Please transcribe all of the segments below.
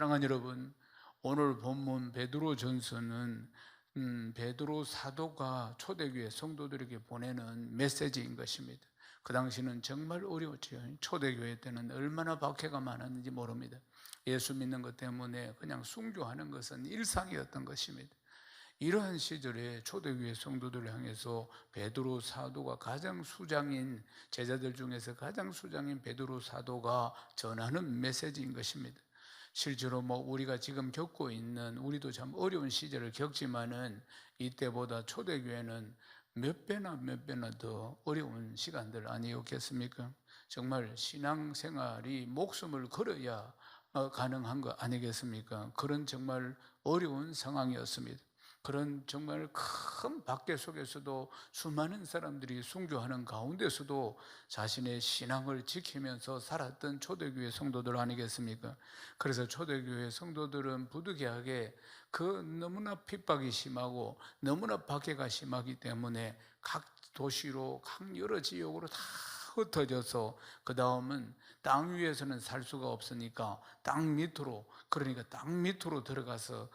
사랑하는 여러분, 오늘 본문 베드로전서는 베드로 사도가 초대교회 성도들에게 보내는 메시지인 것입니다. 그 당시는 정말 어려웠죠. 초대교회 때는 얼마나 박해가 많았는지 모릅니다. 예수 믿는 것 때문에 그냥 순교하는 것은 일상이었던 것입니다. 이러한 시절에 초대교회 성도들을 향해서 베드로 사도가 가장 수장인, 제자들 중에서 가장 수장인 베드로 사도가 전하는 메시지인 것입니다. 실제로 우리가 지금 겪고 있는, 우리도 참 어려운 시절을 겪지만은 이때보다 초대교회는 몇 배나 더 어려운 시간들 아니었겠습니까? 정말 신앙생활이 목숨을 걸어야 가능한 거 아니겠습니까? 그런 정말 어려운 상황이었습니다. 그런 정말 큰 박해 속에서도 수많은 사람들이 순교하는 가운데서도 자신의 신앙을 지키면서 살았던 초대교회 성도들 아니겠습니까? 그래서 초대교회 성도들은 부득이하게 그 너무나 핍박이 심하고 너무나 박해가 심하기 때문에 각 도시로, 각 여러 지역으로 다 흩어져서 그 다음은 땅 위에서는 살 수가 없으니까 땅 밑으로, 그러니까 땅 밑으로 들어가서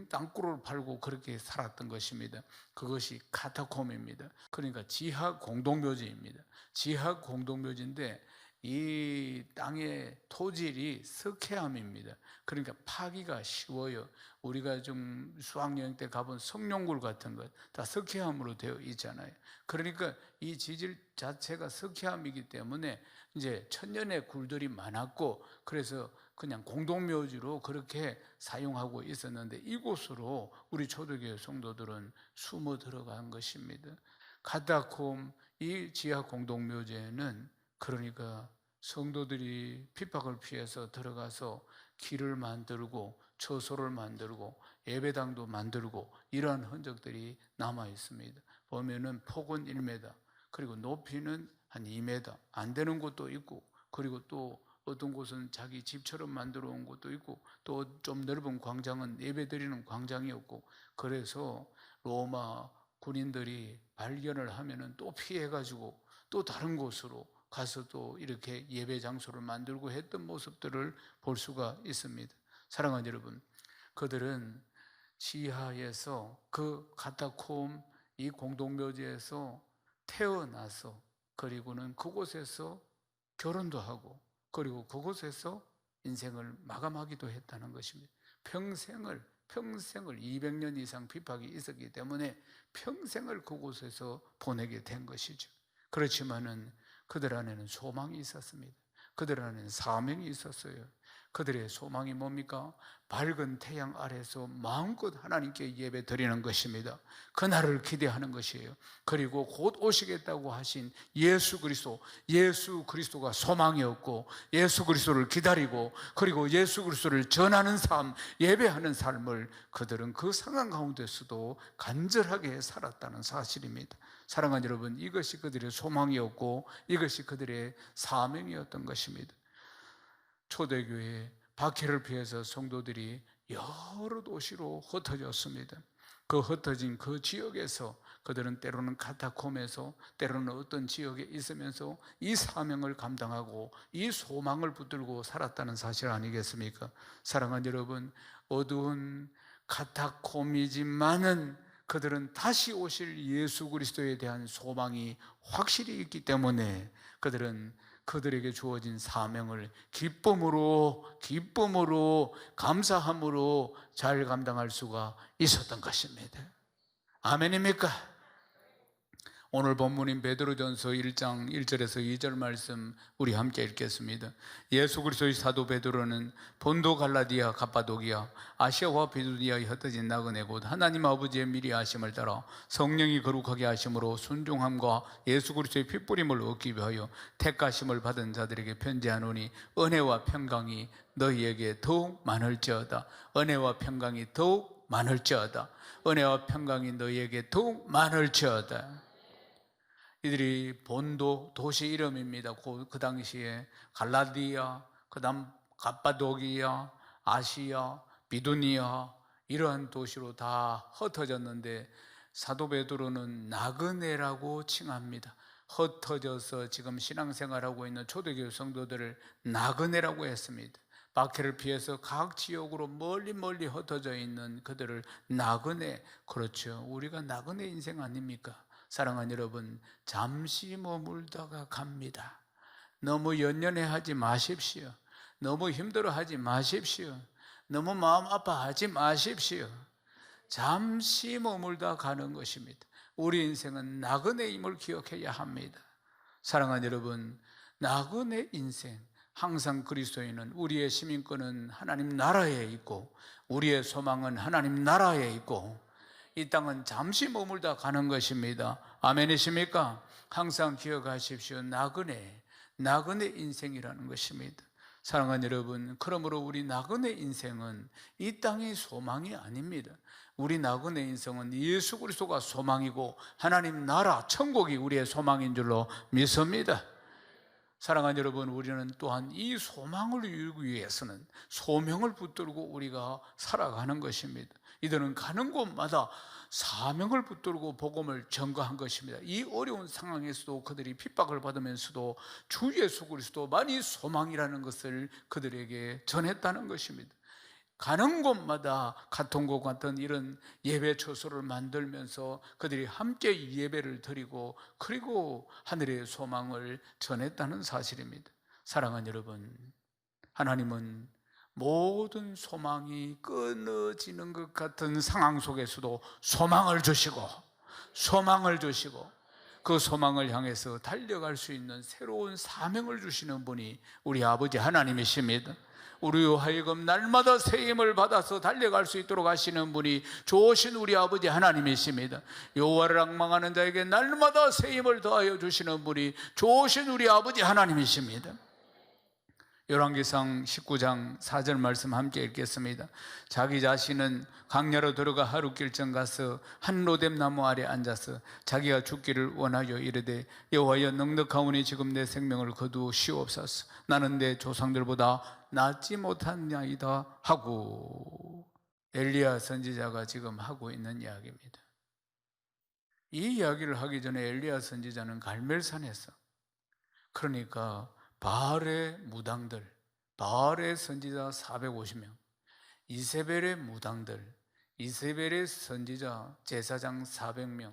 땅굴을 팔고 그렇게 살았던 것입니다. 그것이 카타콤입니다. 그러니까 지하 공동묘지입니다. 지하 공동묘지인데 이 땅의 토질이 석회암입니다. 그러니까 파기가 쉬워요. 우리가 좀 수학여행 때 가본 성룡굴 같은 것 다 석회암으로 되어 있잖아요. 그러니까 이 지질 자체가 석회암이기 때문에 이제 천년의 굴들이 많았고, 그래서 그냥 공동묘지로 그렇게 사용하고 있었는데 이곳으로 우리 초대교회 성도들은 숨어 들어간 것입니다. 카타콤, 이 지하 공동묘지에는 그러니까 성도들이 핍박을 피해서 들어가서 길을 만들고 처소를 만들고 예배당도 만들고 이러한 흔적들이 남아 있습니다. 보면은 폭은 1m, 그리고 높이는 한 2m, 안 되는 곳도 있고, 그리고 또 어떤 곳은 자기 집처럼 만들어 온 곳도 있고, 또 좀 넓은 광장은 예배드리는 광장이었고, 그래서 로마 군인들이 발견을 하면은 또 피해가지고 또 다른 곳으로 가서 또 이렇게 예배 장소를 만들고 했던 모습들을 볼 수가 있습니다. 사랑하는 여러분, 그들은 지하에서 그 카타콤, 이 공동묘지에서 태어나서, 그리고는 그곳에서 결혼도 하고, 그리고 그곳에서 인생을 마감하기도 했다는 것입니다. 평생을 200년 이상 핍박이 있었기 때문에 평생을 그곳에서 보내게 된 것이죠. 그렇지만은 그들 안에는 소망이 있었습니다. 그들 안에는 사명이 있었어요. 그들의 소망이 뭡니까? 밝은 태양 아래서 마음껏 하나님께 예배 드리는 것입니다. 그날을 기대하는 것이에요. 그리고 곧 오시겠다고 하신 예수 그리스도가 소망이었고, 예수 그리스도를 기다리고, 그리고 예수 그리스도를 전하는 삶, 예배하는 삶을 그들은 그 상황 가운데서도 간절하게 살았다는 사실입니다. 사랑하는 여러분, 이것이 그들의 소망이었고 이것이 그들의 사명이었던 것입니다. 초대교회 박해를 피해서 성도들이 여러 도시로 흩어졌습니다. 그 흩어진 그 지역에서 그들은 때로는 카타콤에서, 때로는 어떤 지역에 있으면서 이 사명을 감당하고 이 소망을 붙들고 살았다는 사실 아니겠습니까? 사랑하는 여러분, 어두운 카타콤이지만은 그들은 다시 오실 예수 그리스도에 대한 소망이 확실히 있기 때문에 그들은 그들에게 주어진 사명을 기쁨으로 감사함으로 잘 감당할 수가 있었던 것입니다. 아멘입니까? 오늘 본문인 베드로전서 1장 1절에서 2절 말씀 우리 함께 읽겠습니다. 예수 그리스도의 사도 베드로는 본도, 갈라디아, 갑바도기아, 아시아와 비두니아에 흩어진 나그네 곧 하나님 아버지의 미리 하심을 따라 성령이 거룩하게 하심으로 순종함과 예수 그리스도의 핏부림을 얻기 위하여 택하심을 받은 자들에게 편지하노니 은혜와 평강이 너희에게 더욱 많을지어다. 은혜와 평강이 더욱 많을지어다. 은혜와 평강이 너희에게 더욱 많을지어다. 이들이 본도, 도시 이름입니다. 그 당시에 갈라디아, 그 다음 갑바도기아, 아시아, 비두니아 이러한 도시로 다 흩어졌는데 사도 베드로는 나그네라고 칭합니다. 흩어져서 지금 신앙생활하고 있는 초대교회 성도들을 나그네라고 했습니다. 박해를 피해서 각 지역으로 멀리 멀리 흩어져 있는 그들을 나그네, 그렇죠, 우리가 나그네 인생 아닙니까? 사랑하는 여러분, 잠시 머물다가 갑니다. 너무 연연해하지 마십시오. 너무 힘들어하지 마십시오. 너무 마음 아파하지 마십시오. 잠시 머물다 가는 것입니다. 우리 인생은 나그네임을 기억해야 합니다. 사랑하는 여러분, 나그네 인생, 항상 그리스도인은 우리의 시민권은 하나님 나라에 있고 우리의 소망은 하나님 나라에 있고 이 땅은 잠시 머물다 가는 것입니다. 아멘이십니까? 항상 기억하십시오. 나그네 인생이라는 것입니다. 사랑하는 여러분, 그러므로 우리 나그네 인생은 이 땅의 소망이 아닙니다. 우리 나그네 인생은 예수 그리스도가 소망이고 하나님 나라, 천국이 우리의 소망인 줄로 믿습니다. 사랑하는 여러분, 우리는 또한 이 소망을 이루기 위해서는 소명을 붙들고 우리가 살아가는 것입니다. 이들은 가는 곳마다 사명을 붙들고 복음을 전가한 것입니다. 이 어려운 상황에서도 그들이 핍박을 받으면서도 주 예수 그리스도만이 소망이라는 것을 그들에게 전했다는 것입니다. 가는 곳마다 같은 곳 같은 이런 예배 처소를 만들면서 그들이 함께 예배를 드리고 그리고 하늘의 소망을 전했다는 사실입니다. 사랑하는 여러분, 하나님은 모든 소망이 끊어지는 것 같은 상황 속에서도 소망을 주시고 그 소망을 향해서 달려갈 수 있는 새로운 사명을 주시는 분이 우리 아버지 하나님이십니다. 우리로 하여금 날마다 새 힘을 받아서 달려갈 수 있도록 하시는 분이 좋으신 우리 아버지 하나님이십니다. 여호와를 앙망하는 자에게 날마다 새 힘을 더하여 주시는 분이 좋으신 우리 아버지 하나님이십니다. 열왕기상 19장 4절 말씀 함께 읽겠습니다. 자기 자신은 광야로 들어가 하루 길쯤 가서 한 로뎀 나무 아래 앉아서 자기가 죽기를 원하여 이르되 여호와여 넉넉하오니 지금 내 생명을 거두시옵소서. 나는 내 조상들보다 낫지 못하나이다 하고, 엘리야 선지자가 지금 하고 있는 이야기입니다. 이 이야기를 하기 전에 엘리야 선지자는 갈멜산에서, 그러니까 바알의 무당들, 바알의 선지자 450명, 이세벨의 무당들, 이세벨의 선지자 제사장 400명,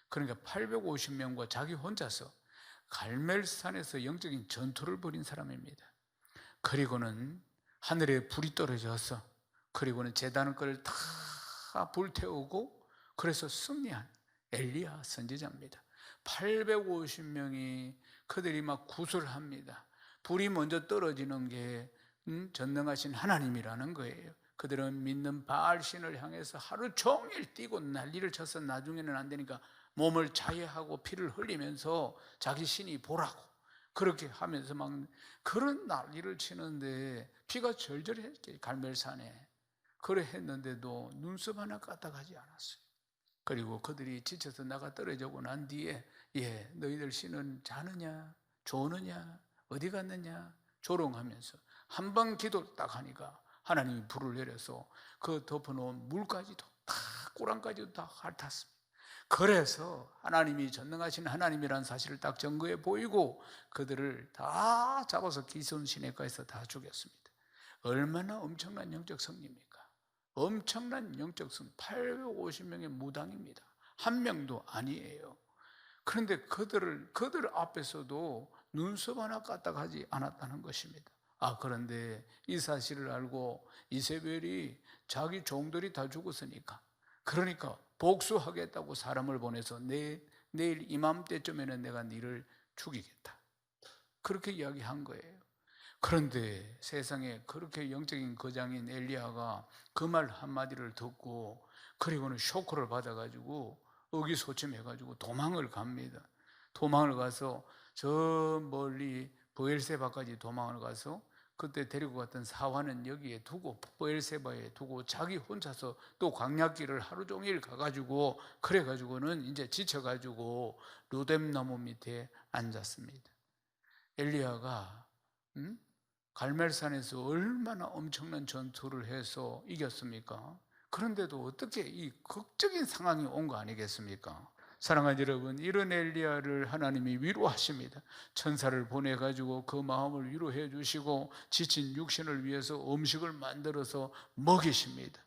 그러니까 850명과 자기 혼자서 갈멜산에서 영적인 전투를 벌인 사람입니다. 그리고는 하늘에 불이 떨어져서, 그리고는 제단 걸 다 불태우고 그래서 승리한 엘리야 선지자입니다. 850명이 그들이 막 구슬합니다. 불이 먼저 떨어지는 게 전능하신 하나님이라는 거예요. 그들은 믿는 바알신을 향해서 하루 종일 뛰고 난리를 쳐서 나중에는 안 되니까 몸을 자해하고 피를 흘리면서 자기 신이 보라고 그렇게 하면서 막 그런 난리를 치는데 피가 절절했게 갈멜산에 그래 했는데도 눈썹 하나 까딱하지 않았어요. 그리고 그들이 지쳐서 나가 떨어지고 난 뒤에 너희들 신은 자느냐 조느냐 어디 갔느냐 조롱하면서 한 번 기도 딱 하니까 하나님이 불을 내려서 그 덮어놓은 물까지도 다 꼬랑까지도 다 핥았습니다. 그래서 하나님이 전능하신 하나님이라는 사실을 딱 증거해 보이고 그들을 다 잡아서 기손 시내가에서 다 죽였습니다. 얼마나 엄청난 영적 승리입니까? 엄청난 영적 승리. 850명의 무당입니다. 한 명도 아니에요. 그런데 그들 앞에서도 눈썹 하나 까딱하지 않았다는 것입니다. 그런데 이 사실을 알고 이세벨이 자기 종들이 다 죽었으니까, 그러니까 복수하겠다고 사람을 보내서 내일 이맘때쯤에는 내가 너를 죽이겠다, 그렇게 이야기한 거예요. 그런데 세상에 그렇게 영적인 거장인 엘리야가 그 말 한마디를 듣고 그리고는 쇼크를 받아가지고 의기소침해가지고 도망을 갑니다. 도망을 가서 저 멀리 브엘세바까지 도망을 가서 그때 데리고 갔던 사환은 여기에 두고 브엘세바에 두고 자기 혼자서 또 광야길을 하루 종일 가가지고 그래가지고는 이제 지쳐가지고 로뎀나무 밑에 앉았습니다. 엘리야가 갈멜산에서 얼마나 엄청난 전투를 해서 이겼습니까? 그런데도 어떻게 이 극적인 상황이 온 거 아니겠습니까? 사랑하는 여러분, 이런 엘리야를 하나님이 위로하십니다. 천사를 보내가지고 그 마음을 위로해 주시고 지친 육신을 위해서 음식을 만들어서 먹이십니다.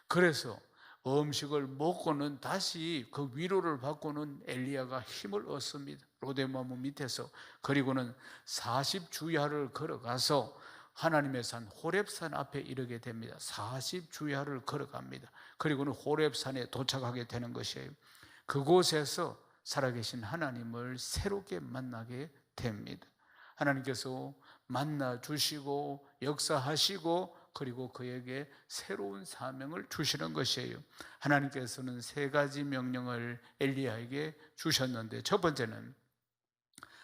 그래서 음식을 먹고는 다시 그 위로를 받고는 엘리야가 힘을 얻습니다. 로데마무 밑에서. 그리고는 40주야를 걸어가서 하나님의 산 호렙산 앞에 이르게 됩니다. 40주야를 걸어갑니다. 그리고는 호렙산에 도착하게 되는 것이에요. 그곳에서 살아계신 하나님을 새롭게 만나게 됩니다. 하나님께서 만나 주시고 역사하시고 그리고 그에게 새로운 사명을 주시는 것이에요. 하나님께서는 3가지 명령을 엘리야에게 주셨는데, 첫 번째는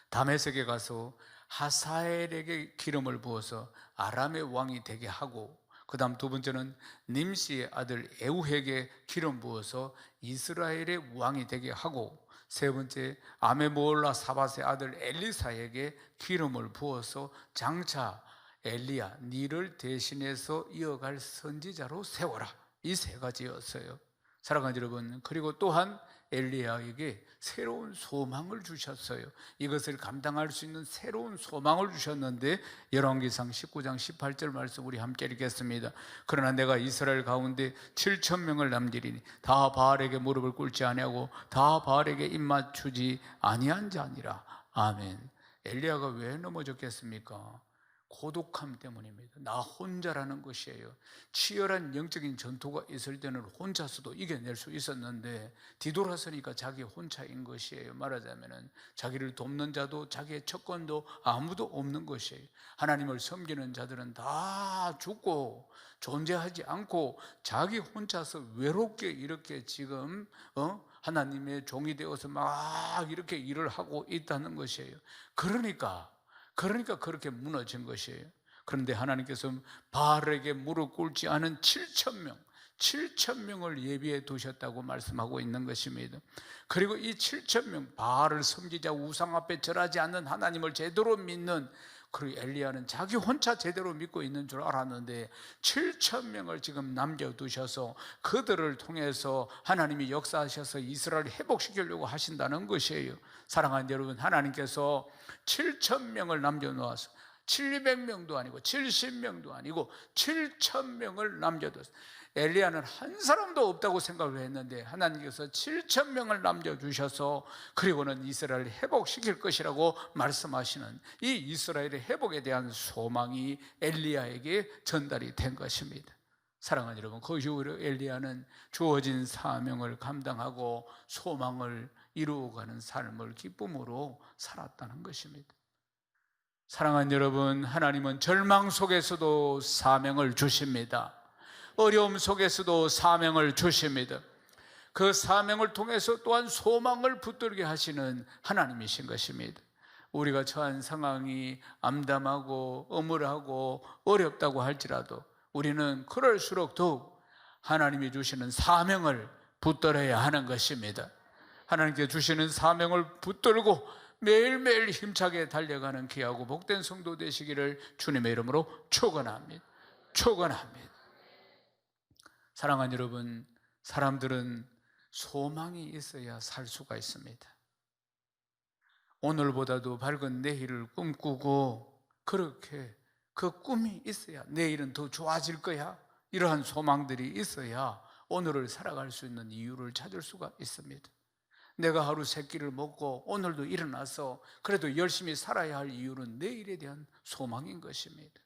다메섹에 가서 하사엘에게 기름을 부어서 아람의 왕이 되게 하고, 그 다음 2번째는 님시의 아들 에우에게 기름 부어서 이스라엘의 왕이 되게 하고, 3번째 아메몰라 사밧의 아들 엘리사에게 기름을 부어서 장차 엘리야 니를 대신해서 이어갈 선지자로 세워라. 이 3가지였어요. 사랑하는 여러분, 그리고 또한 엘리야에게 새로운 소망을 주셨어요. 이것을 감당할 수 있는 새로운 소망을 주셨는데, 열왕기상 19장 18절 말씀 우리 함께 읽겠습니다. 그러나 내가 이스라엘 가운데 7,000명을 남기리니 다 바알에게 무릎을 꿇지 아니하고 다 바알에게 입맞추지 아니한 자니라. 아멘. 엘리야가 왜 넘어졌겠습니까? 고독함 때문입니다. 나 혼자라는 것이에요. 치열한 영적인 전투가 있을 때는 혼자서도 이겨낼 수 있었는데 뒤돌아서니까 자기 혼자인 것이에요. 말하자면 자기를 돕는 자도 자기의 척건도 아무도 없는 것이에요. 하나님을 섬기는 자들은 다 죽고 존재하지 않고 자기 혼자서 외롭게 이렇게 지금 하나님의 종이 되어서 막 이렇게 일을 하고 있다는 것이에요. 그러니까 그렇게 무너진 것이에요. 그런데 하나님께서 바알에게 무릎 꿇지 않은 7,000명을 예비해 두셨다고 말씀하고 있는 것입니다. 그리고 이 7,000명, 바알을 섬기자 우상 앞에 절하지 않는 하나님을 제대로 믿는, 그리고 엘리야는 자기 혼자 제대로 믿고 있는 줄 알았는데 7,000명을 지금 남겨두셔서 그들을 통해서 하나님이 역사하셔서 이스라엘을 회복시키려고 하신다는 것이에요. 사랑하는 여러분, 하나님께서 7,000명을 남겨놓아서 700명도 아니고 70명도 아니고 7,000명을 남겨뒀어요. 엘리야는 한 사람도 없다고 생각을 했는데 하나님께서 7,000명을 남겨주셔서 그리고는 이스라엘을 회복시킬 것이라고 말씀하시는 이 이스라엘의 회복에 대한 소망이 엘리야에게 전달이 된 것입니다. 사랑하는 여러분, 그 이후로 엘리야는 주어진 사명을 감당하고 소망을 이루어가는 삶을 기쁨으로 살았다는 것입니다. 사랑하는 여러분, 하나님은 절망 속에서도 사명을 주십니다. 어려움 속에서도 사명을 주십니다. 그 사명을 통해서 또한 소망을 붙들게 하시는 하나님이신 것입니다. 우리가 처한 상황이 암담하고 엄울하고 어렵다고 할지라도 우리는 그럴수록 더욱 하나님이 주시는 사명을 붙들어야 하는 것입니다. 하나님께 주시는 사명을 붙들고 매일매일 힘차게 달려가는 귀하고 복된 성도 되시기를 주님의 이름으로 축원합니다. 축원합니다. 사랑하는 여러분, 사람들은 소망이 있어야 살 수가 있습니다. 오늘보다도 밝은 내일을 꿈꾸고 그렇게 그 꿈이 있어야 내일은 더 좋아질 거야, 이러한 소망들이 있어야 오늘을 살아갈 수 있는 이유를 찾을 수가 있습니다. 내가 하루 세 끼를 먹고 오늘도 일어나서 그래도 열심히 살아야 할 이유는 내일에 대한 소망인 것입니다.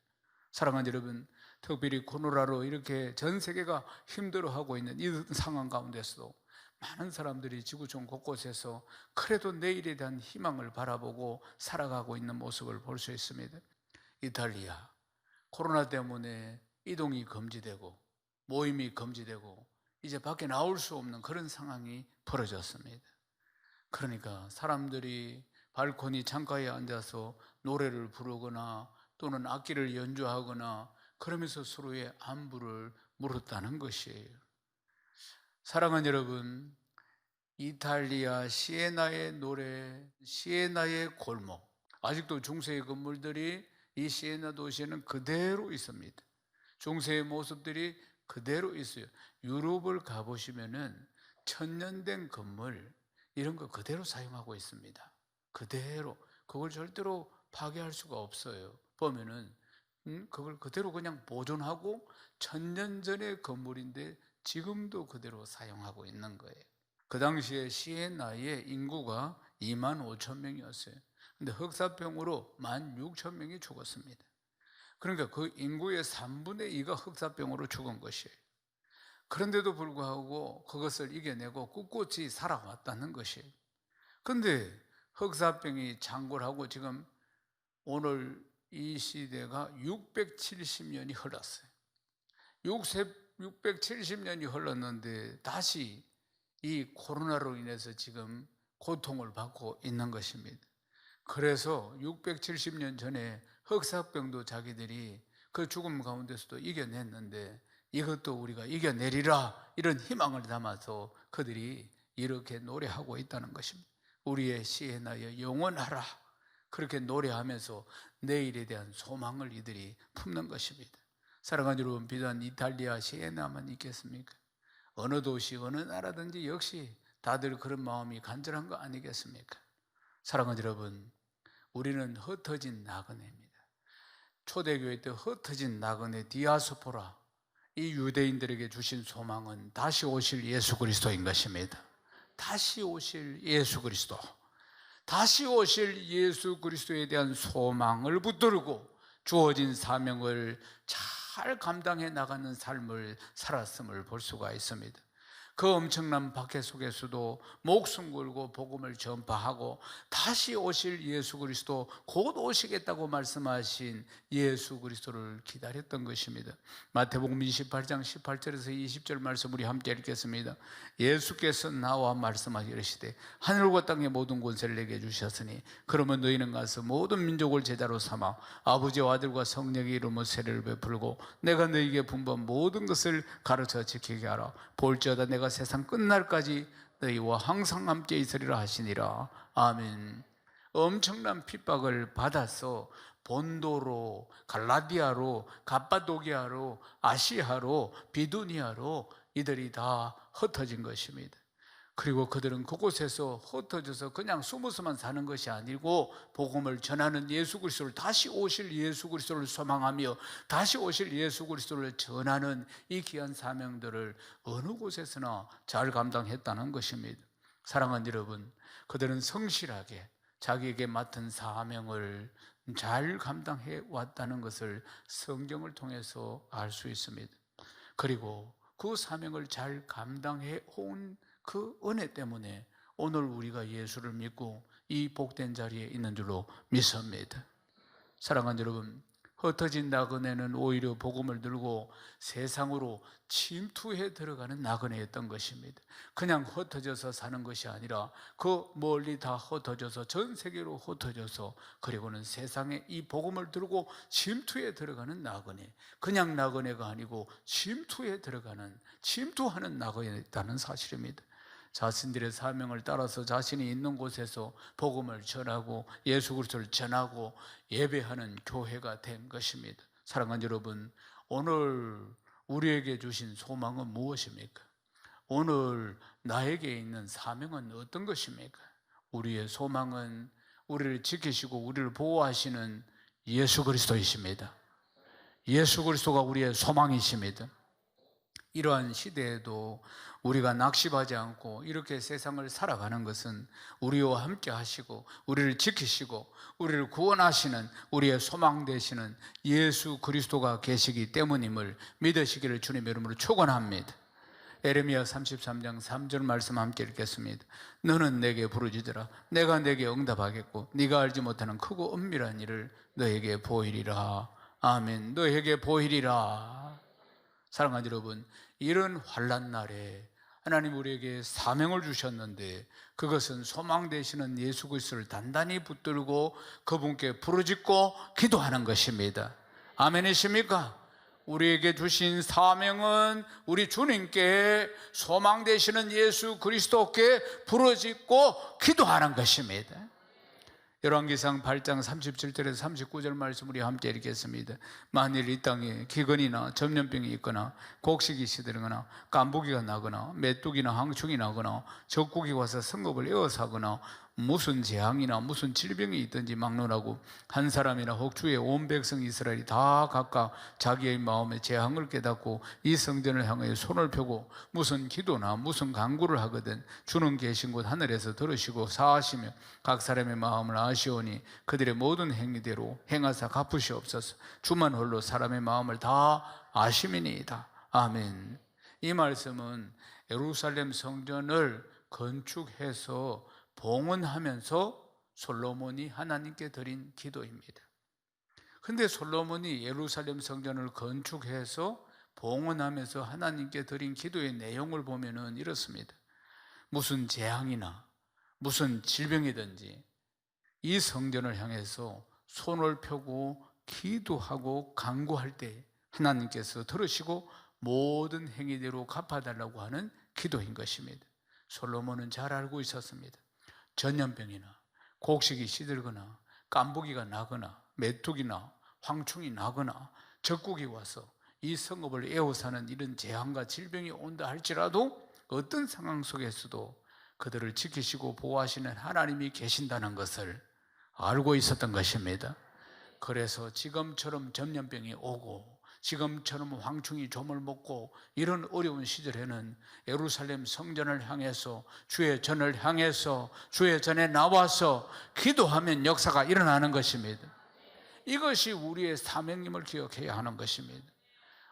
사랑하는 여러분, 특별히 코로나로 이렇게 전 세계가 힘들어하고 있는 이 상황 가운데서도 많은 사람들이 지구촌 곳곳에서 그래도 내일에 대한 희망을 바라보고 살아가고 있는 모습을 볼 수 있습니다. 이탈리아, 코로나 때문에 이동이 금지되고 모임이 금지되고 이제 밖에 나올 수 없는 그런 상황이 벌어졌습니다. 그러니까 사람들이 발코니 창가에 앉아서 노래를 부르거나 또는 악기를 연주하거나 그러면서 서로의 안부를 물었다는 것이에요. 사랑하는 여러분, 이탈리아 시에나의 노래, 시에나의 골목, 아직도 중세의 건물들이 이 시에나 도시에는 그대로 있습니다. 중세의 모습들이 그대로 있어요. 유럽을 가보시면은 천년된 건물, 이런 거 그대로 사용하고 있습니다. 그대로. 그걸 절대로 파괴할 수가 없어요. 보면은 그걸 그대로 그냥 보존하고 1000년 전의 건물인데 지금도 그대로 사용하고 있는 거예요. 그 당시에 시에나의 인구가 25,000명이었어요. 근데 흑사병으로 16,000명이 죽었습니다. 그러니까 그 인구의 3분의 2가 흑사병으로 죽은 것이에요. 그런데도 불구하고 그것을 이겨내고 꿋꿋이 살아왔다는 것이에요. 그런데 흑사병이 창궐하고 지금 오늘 이 시대가 670년이 흘렀어요. 670년이 흘렀는데 다시 이 코로나로 인해서 지금 고통을 받고 있는 것입니다. 그래서 670년 전에 흑사병도 자기들이 그 죽음 가운데서도 이겨냈는데 이것도 우리가 이겨내리라, 이런 희망을 담아서 그들이 이렇게 노래하고 있다는 것입니다. 우리의 시에나여 영원하라, 그렇게 노래하면서 내일에 대한 소망을 이들이 품는 것입니다. 사랑하는 여러분, 비단 이탈리아 시에나만 있겠습니까? 어느 도시, 어느 나라든지 역시 다들 그런 마음이 간절한 거 아니겠습니까? 사랑하는 여러분, 우리는 흩어진 나그네입니다. 초대교회 때 흩어진 나그네 디아스포라, 이 유대인들에게 주신 소망은 다시 오실 예수 그리스도인 것입니다. 다시 오실 예수 그리스도, 다시 오실 예수 그리스도에 대한 소망을 붙들고 주어진 사명을 잘 감당해 나가는 삶을 살았음을 볼 수가 있습니다. 그 엄청난 박해 속에서도 목숨 걸고 복음을 전파하고 다시 오실 예수 그리스도, 곧 오시겠다고 말씀하신 예수 그리스도를 기다렸던 것입니다. 마태복음 28장 18절에서 20절 말씀 우리 함께 읽겠습니다. 예수께서 나와 말씀하시되 하늘과 땅의 모든 권세를 내게 주셨으니 그러면 너희는 가서 모든 민족을 제자로 삼아 아버지와 아들과 성령의 이름으로 세례를 베풀고 내가 너희에게 분부한 모든 것을 가르쳐 지키게 하라. 볼지어다 내가 세상 끝날까지 너희와 항상 함께 있으리라 하시니라. 아멘. 엄청난 핍박을 받아서 본도로, 갈라디아로, 갑바도기아로, 아시아로, 비두니아로 이들이 다 흩어진 것입니다. 그리고 그들은 그곳에서 흩어져서 그냥 숨어서만 사는 것이 아니고 복음을 전하는 예수 그리스도를, 다시 오실 예수 그리스도를 소망하며 다시 오실 예수 그리스도를 전하는 이 귀한 사명들을 어느 곳에서나 잘 감당했다는 것입니다. 사랑하는 여러분, 그들은 성실하게 자기에게 맡은 사명을 잘 감당해 왔다는 것을 성경을 통해서 알 수 있습니다. 그리고 그 사명을 잘 감당해 온 그 은혜 때문에 오늘 우리가 예수를 믿고 이 복된 자리에 있는 줄로 믿습니다. 사랑하는 여러분, 흩어진 나그네는 오히려 복음을 들고 세상으로 침투해 들어가는 나그네였던 것입니다. 그냥 흩어져서 사는 것이 아니라 그 멀리 다 흩어져서 전 세계로 흩어져서 그리고는 세상에 이 복음을 들고 침투해 들어가는 나그네, 그냥 나그네가 아니고 침투해 들어가는, 침투하는 나그네였다는 사실입니다. 자신들의 사명을 따라서 자신이 있는 곳에서 복음을 전하고 예수 그리스도를 전하고 예배하는 교회가 된 것입니다. 사랑하는 여러분, 오늘 우리에게 주신 소망은 무엇입니까? 오늘 나에게 있는 사명은 어떤 것입니까? 우리의 소망은 우리를 지키시고 우리를 보호하시는 예수 그리스도이십니다. 예수 그리스도가 우리의 소망이십니다. 이러한 시대에도 우리가 낙심하지 않고 이렇게 세상을 살아가는 것은 우리와 함께 하시고 우리를 지키시고 우리를 구원하시는 우리의 소망 되시는 예수 그리스도가 계시기 때문임을 믿으시기를 주님의 이름으로 축원합니다. 에레미야 33장 3절 말씀 함께 읽겠습니다. 너는 내게 부르짖으라. 내가 내게 응답하겠고 네가 알지 못하는 크고 은밀한 일을 너에게 보이리라. 아멘. 너에게 보이리라. 사랑하는 여러분, 이런 환난 날에 하나님 우리에게 사명을 주셨는데 그것은 소망 되시는 예수 그리스도를 단단히 붙들고 그분께 부르짖고 기도하는 것입니다. 아멘이십니까? 우리에게 주신 사명은 우리 주님께, 소망 되시는 예수 그리스도께 부르짖고 기도하는 것입니다. 열왕기상 8장 37절에서 39절 말씀 우리 함께 읽겠습니다. 만일 이 땅에 기근이나 전염병이 있거나 곡식이 시들거나 깐부기가 나거나 메뚜기나 항충이 나거나 적국이 와서 성읍을 에워싸거나 무슨 재앙이나 무슨 질병이 있든지 막론하고 한 사람이나 혹 주의 온 백성 이스라엘이 다 각각 자기의 마음에 재앙을 깨닫고 이 성전을 향하여 손을 펴고 무슨 기도나 무슨 간구를 하거든 주는 계신 곳 하늘에서 들으시고 사하시며 각 사람의 마음을 아시오니 그들의 모든 행위대로 행하사 갚으시옵소서. 주만 홀로 사람의 마음을 다 아심이니이다. 아멘. 이 말씀은 예루살렘 성전을 건축해서 봉헌하면서 솔로몬이 하나님께 드린 기도입니다. 그런데 솔로몬이 예루살렘 성전을 건축해서 봉헌하면서 하나님께 드린 기도의 내용을 보면은 이렇습니다. 무슨 재앙이나 무슨 질병이든지 이 성전을 향해서 손을 펴고 기도하고 간구할 때 하나님께서 들으시고 모든 행위대로 갚아달라고 하는 기도인 것입니다. 솔로몬은 잘 알고 있었습니다. 전염병이나 곡식이 시들거나 깐부기가 나거나 메뚜기나 황충이 나거나 적국이 와서 이 성읍을 에워싸는 이런 재앙과 질병이 온다 할지라도 어떤 상황 속에서도 그들을 지키시고 보호하시는 하나님이 계신다는 것을 알고 있었던 것입니다. 그래서 지금처럼 전염병이 오고 지금처럼 황충이 좀을 먹고 이런 어려운 시절에는 예루살렘 성전을 향해서 주의 전을 향해서 주의 전에 나와서 기도하면 역사가 일어나는 것입니다. 이것이 우리의 사명임을 기억해야 하는 것입니다.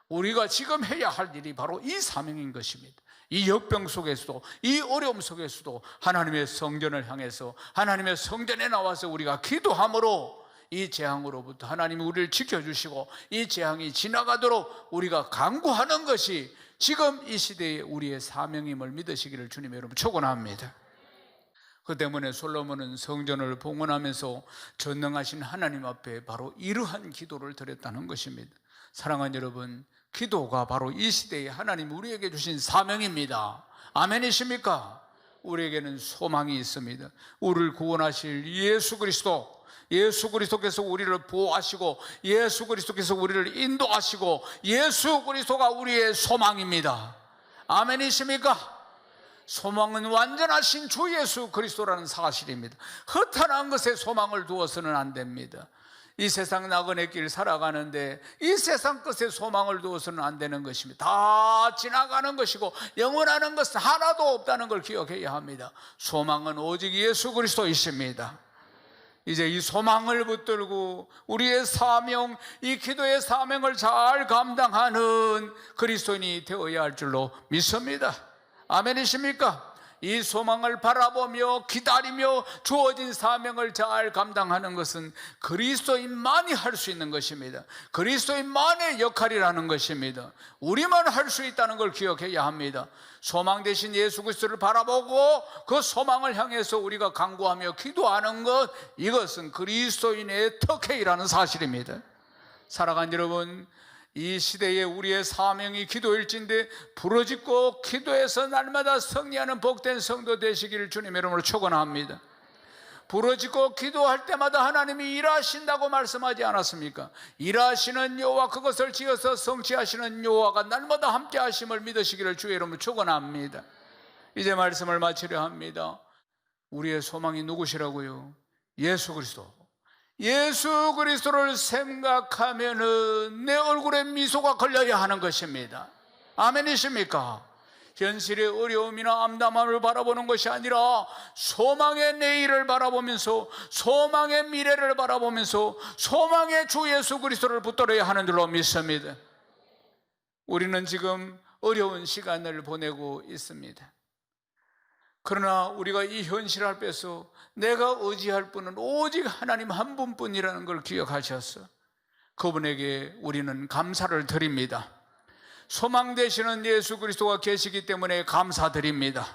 우리가 지금 해야 할 일이 바로 이 사명인 것입니다. 이 역병 속에서도 이 어려움 속에서도 하나님의 성전을 향해서 하나님의 성전에 나와서 우리가 기도함으로 이 재앙으로부터 하나님이 우리를 지켜주시고 이 재앙이 지나가도록 우리가 간구하는 것이 지금 이 시대에 우리의 사명임을 믿으시기를 주님의 이름으로 축원합니다. 그 때문에 솔로몬은 성전을 봉헌하면서 전능하신 하나님 앞에 바로 이러한 기도를 드렸다는 것입니다. 사랑하는 여러분, 기도가 바로 이 시대에 하나님 우리에게 주신 사명입니다. 아멘이십니까? 우리에게는 소망이 있습니다. 우리를 구원하실 예수 그리스도께서 우리를 보호하시고 예수 그리스도께서 우리를 인도하시고 예수 그리스도가 우리의 소망입니다. 아멘이십니까? 소망은 완전하신 주 예수 그리스도라는 사실입니다. 허탄한 것에 소망을 두어서는 안 됩니다. 이 세상 나그네 길 살아가는데 이 세상 것에 소망을 두어서는 안 되는 것입니다. 다 지나가는 것이고 영원하는 것은 하나도 없다는 걸 기억해야 합니다. 소망은 오직 예수 그리스도이십니다. 이제 이 소망을 붙들고 우리의 사명, 이 기도의 사명을 잘 감당하는 그리스도인이 되어야 할 줄로 믿습니다. 아멘이십니까? 이 소망을 바라보며 기다리며 주어진 사명을 잘 감당하는 것은 그리스도인만이 할 수 있는 것입니다. 그리스도인만의 역할이라는 것입니다. 우리만 할 수 있다는 걸 기억해야 합니다. 소망 대신 예수 그리스도를 바라보고 그 소망을 향해서 우리가 간구하며 기도하는 것, 이것은 그리스도인의 특혜이라는 사실입니다. 사랑하는 여러분, 이 시대에 우리의 사명이 기도일진데 부르짖고 기도해서 날마다 승리하는 복된 성도 되시기를 주님의 이름으로 축원합니다. 부르짖고 기도할 때마다 하나님이 일하신다고 말씀하지 않았습니까? 일하시는 여호와, 그것을 지어서 성취하시는 여호와가 날마다 함께 하심을 믿으시기를 주의 이름으로 축원합니다. 이제 말씀을 마치려 합니다. 우리의 소망이 누구시라고요? 예수 그리스도. 예수 그리스도를 생각하면은 내 얼굴에 미소가 걸려야 하는 것입니다. 아멘이십니까? 현실의 어려움이나 암담함을 바라보는 것이 아니라 소망의 내일을 바라보면서 소망의 미래를 바라보면서 소망의 주 예수 그리스도를 붙들어야 하는 줄로 믿습니다. 우리는 지금 어려운 시간을 보내고 있습니다. 그러나 우리가 이 현실 앞에서 내가 의지할 분은 오직 하나님 한 분뿐이라는 걸 기억하셔서 그분에게 우리는 감사를 드립니다. 소망 되시는 예수 그리스도가 계시기 때문에 감사드립니다.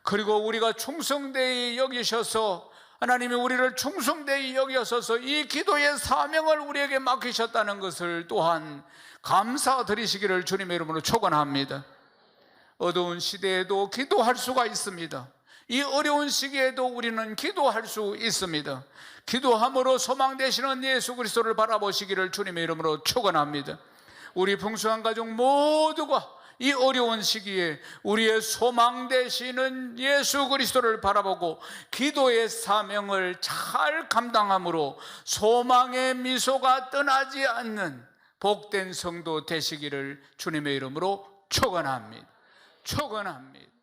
그리고 우리가 충성되이 여기셔서 하나님이 우리를 충성되이 여기셔서 이 기도의 사명을 우리에게 맡기셨다는 것을 또한 감사드리시기를 주님의 이름으로 축원합니다. 어두운 시대에도 기도할 수가 있습니다. 이 어려운 시기에도 우리는 기도할 수 있습니다. 기도함으로 소망 되시는 예수 그리스도를 바라보시기를 주님의 이름으로 축원합니다. 우리 풍성한 가족 모두가 이 어려운 시기에 우리의 소망 되시는 예수 그리스도를 바라보고 기도의 사명을 잘 감당함으로 소망의 미소가 떠나지 않는 복된 성도 되시기를 주님의 이름으로 축원합니다. 축원합니다.